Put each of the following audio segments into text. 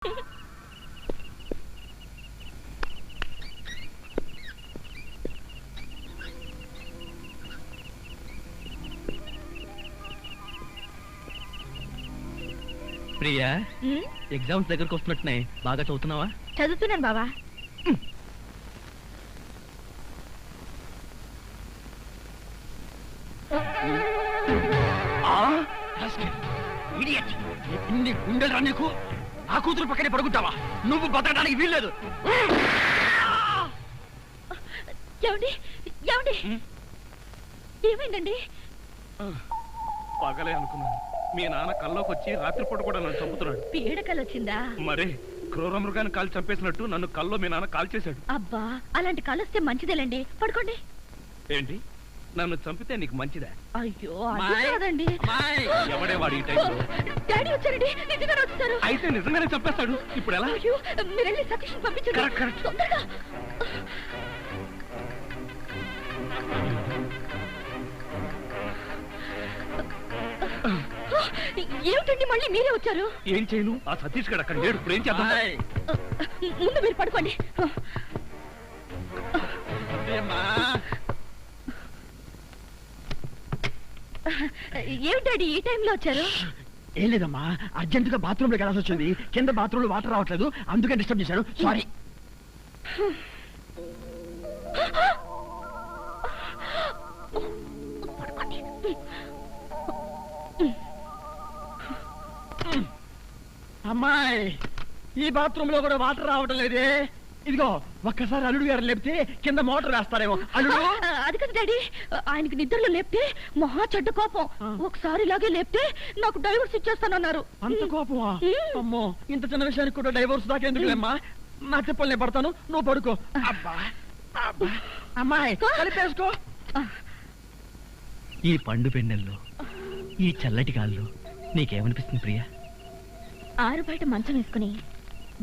Priya, exams దగ్గరకు వస్తున్నట్టున్నాయి, బాగా చదువుతున్నావా? చదువుతున్నాను బావా. గుండెలు రా నీకు. ఆ కూతురు పక్కనే పడుకుంటావా? నువ్వు బతకడానికి వీల్లేదు. ఏమండి ఏమండి ఏమైందండి? పగలే అనుకున్నాను, మీ నాన్న కల్లోకి వచ్చి రాత్రిపూట కూడా నన్ను చంపుతున్నాడు. పీడకలు వచ్చిందా? మరి క్రూర మృగాన్ని కాల్ చంపేసినట్టు నన్ను కల్లో మీ నాన్న కాల్ చేశాడు. అబ్బా, అలాంటి కాలు వస్తే మంచిదేలండి, పడుకోండి. ఏంటి, నన్ను చంపితే నీకు మంచిదా? అయ్యో అది కాదండి. ఎవడే వాడు ఈ టైంలో? డాడీ వచ్చారండి, నిజంగానే వచ్చారు. అయితే నిజంగానే చంపేస్తాడు. ఇప్పుడు ఎలా? అయ్యో, మీరు వెళ్ళి సతీష్ని పంపించండి. కరెక్ట్. తొందరగా. ఏమిటండి మళ్ళీ మీరే వచ్చారు? ఏం చేయను, ఆ సతీష్ గడు అక్కడ లేడు. ఇప్పుడు ఏం చేద్దాం? ముందు మీరు పడుకోండి. ఏమిటండి ఈ టైంలో వచ్చారు? ఏం లేదమ్మా, అర్జెంటుగా బాత్రూమ్ లోకి వెళ్ళాల్సి వచ్చింది. కింద బాత్రూమ్ లో వాటర్ రావట్లేదు, అందుకే డిస్టర్బ్ చేశాను. సారీ. అమ్మాయి, ఈ బాత్రూమ్ లో కూడా వాటర్ రావటం లేదే. ఇదిగో ఒక్కసారి అల్లుడు గారు లేపితే కింద మోటార్ వేస్తారేమో. అల్లుడు అది కదా డాడీ, ఆయనకి నిద్రలో లేపితే మహా చెడ్డ కోపం. ఒకసారి ఇలాగే లేపితే నాకు డైవర్స్ ఇచ్చేస్తానన్నారు. అంత కోపమా? అమ్మో, ఇంత చిన్న విషయానికి కూడా డైవర్స్ దాకా ఎందుకులేమ్మా? నా చెప్పలు నేను పడతాను, నువ్వు పడుకో. అబ్బా అమ్మాయి, కలిపేసుకో. ఈ పండు పెన్నెల్లో, ఈ చల్లటి గాల్లో నీకేమనిపిస్తుంది ప్రియా? ఆరు బయట మంచం వేసుకుని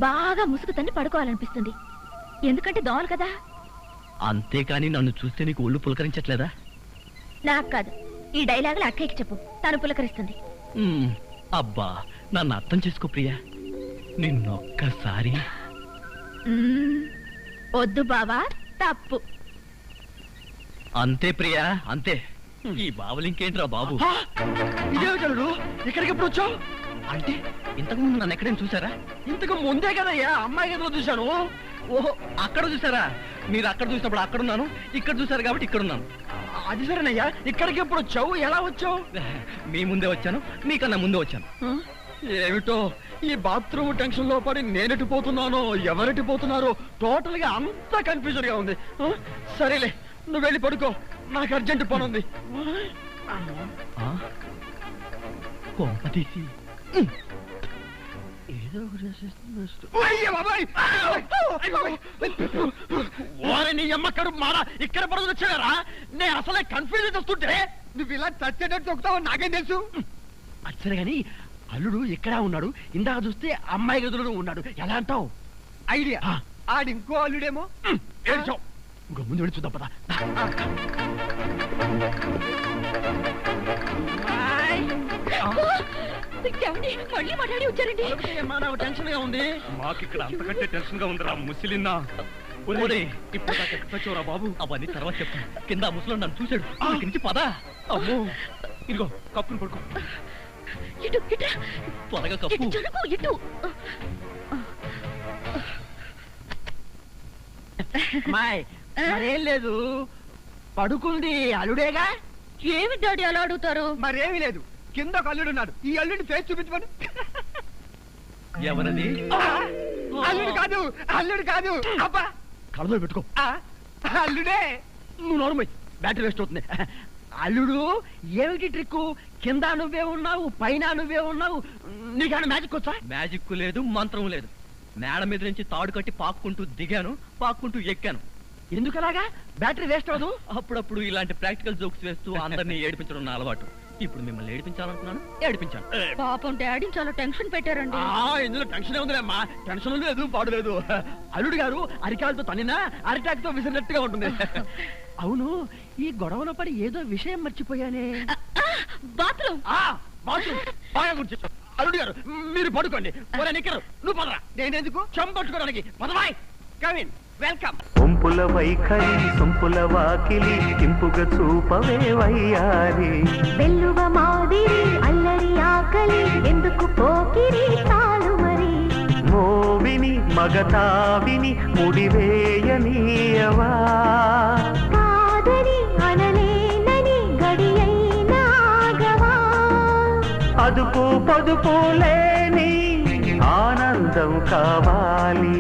బాగా ముసుగు తన్ని పడుకోవాలనిపిస్తుంది. ఎందుకంటే దోమలు కదా. అంతేకాని నన్ను చూస్తే నీకు ఒళ్ళు పులకరించట్లేదా? నాకు కాదు, ఈ డైలాగులు అక్కయ్యకి చెప్పు, తను పులకరిస్తుంది. అబ్బా, నన్ను అర్థం చేసుకో ప్రియా. నిన్నొక్కసారి. వద్దు బావా, తప్పు. అంతే ప్రియా, అంతే. ఈ బావులు ఇంకేంట్రా బాబు? ఇదేవిడు ఇక్కడికి ఎప్పుడు వచ్చావు? అంటే ఇంతకు ముందు నన్ను ఎక్కడైనా చూసారా? ఇంతకు ముందే కదయ్యా అమ్మాయి గదిలో చూశాను. ఓహో, అక్కడ చూసారా? మీరు అక్కడ చూసినప్పుడు అక్కడున్నాను, ఇక్కడ చూసారు కాబట్టి ఇక్కడున్నాను. అది సరేనయ్యా, ఇక్కడికి ఎప్పుడు వచ్చావు? ఎలా వచ్చావు? మీ ముందే వచ్చాను, మీకన్నా ముందే వచ్చాను. ఏమిటో ఈ బాత్రూమ్ టెన్షన్ లో పడి నేనెటు పోతున్నానో ఎవరెటు పోతున్నారో టోటల్ గా అంతా కన్ఫ్యూజన్ గా ఉంది. సరేలే, నువ్వు వెళ్ళి పడుకో, నాకు అర్జెంట్ పని ఉంది. తీసి ఏదో అమ్మక్కడు మారా ఇక్కడ పడుతుంది వచ్చారా? నేను అసలే కన్ఫ్యూజన్ వస్తుంటే నువ్వు ఇలా చచ్చేటట్టు చెప్తావు నాకేం తెలుసు. అచ్చరే గాని అల్లుడు ఎక్కడా ఉన్నాడు? ఇందాక చూస్తే అమ్మాయి గదులు ఉన్నాడు, ఎలా అంటావు? ఐడియా, ఆడి ఇంకో అల్లుడేమో. ఇంకో ముందు వెళ్ళి చూద్దాం పదా. మళ్ళీ మాట్లాడి వచ్చారండి. నాకు టెన్షన్ గా ఉంది. మాకు ఇక్కడ అంతకంటే టెన్షన్ గా ఉందిరా ముసిలిన్నా. ఇప్పుడు వచ్చావురా బాబు? అవన్నీ తర్వాత చెప్తాను. కింద ముసలో నన్ను చూశాడు, నుంచి పదా. అమ్మో, ఇదిగో కప్పును పడుకో. ఇటు ఇటు త్వరగా కప్పు. జరుగు ఇటు. అమ్మాయి మరేం లేదు, పడుకుంది అల్లుడేగా. ఏమి డాడీ అలా అడుగుతారు? మరేమీ లేదు, కింద ఒక అల్లుడు ఉన్నాడు. ఈ అల్లుడిని ఫేస్ చూపించమని. ఎవరది? అల్లుడు కాదు, అల్లుడు కాదు. అబ్బా, కళ్ళలో పెట్టుకో. అల్లుడే. నువ్వు నోరుమోయ్, బ్యాటరీ వేస్ట్ అవుతుంది. అల్లుడు ఏమిటి ట్రిక్? కింద నువ్వే ఉన్నావు, పైన నువ్వే ఉన్నావు. నీకన్నా మ్యాజిక్ వచ్చా? మ్యాజిక్ లేదు, మంత్రం లేదు. మేడ మీద నుంచి తాడు కట్టి పాక్కుంటూ దిగాను, పాక్కుంటూ ఎక్కాను. ఎందుకలాగా? బ్యాటరీ వేస్ట్ అవ్వదు. అప్పుడప్పుడు ఇలాంటి ప్రాక్టికల్ జోక్స్ వేస్తూ అందరినీ ఏడిపించడం నా అలవాటు. ఇప్పుడు మిమ్మల్ని ఏడిపించాలనుకున్నాను, ఏడిపించాను. పాపం డాడీ చాలా టెన్షన్ పెట్టారండి. ఇందులో టెన్షన్ ఉందిలేమ్మా, టెన్షన్ లేదు, పాడు లేదు. అల్లుడు గారు అరికాలతో తనినా అరిటాక్తో విసిరినట్టుగా ఉంటుంది. అవును, ఈ గొడవలో పడి ఏదో విషయం మర్చిపోయానే. బాత్రూమ్ బాగా గుర్తు. అల్లుడు గారు మీరు పడుకోండి నిక్కరు నువ్వు పదరా నేనెందుకు చంపట్టుకోవడానికి పదవాయ్ కమిన్ వెల్కమ్. ఒంపుల వైఖరి సొంపుల వాకిలి ఇంపుగా చూపవే వయ్యారి వెల్లువ మాదిరి అల్లరి ఆకలి ఎందుకు పోకిరి తాలు మరి మోవిని మగతావిని ముడివేయనీయవా కాదని అనలేనని గడియైనాగవా అదుపు పొదుపు లేని ఆనందం కావాలి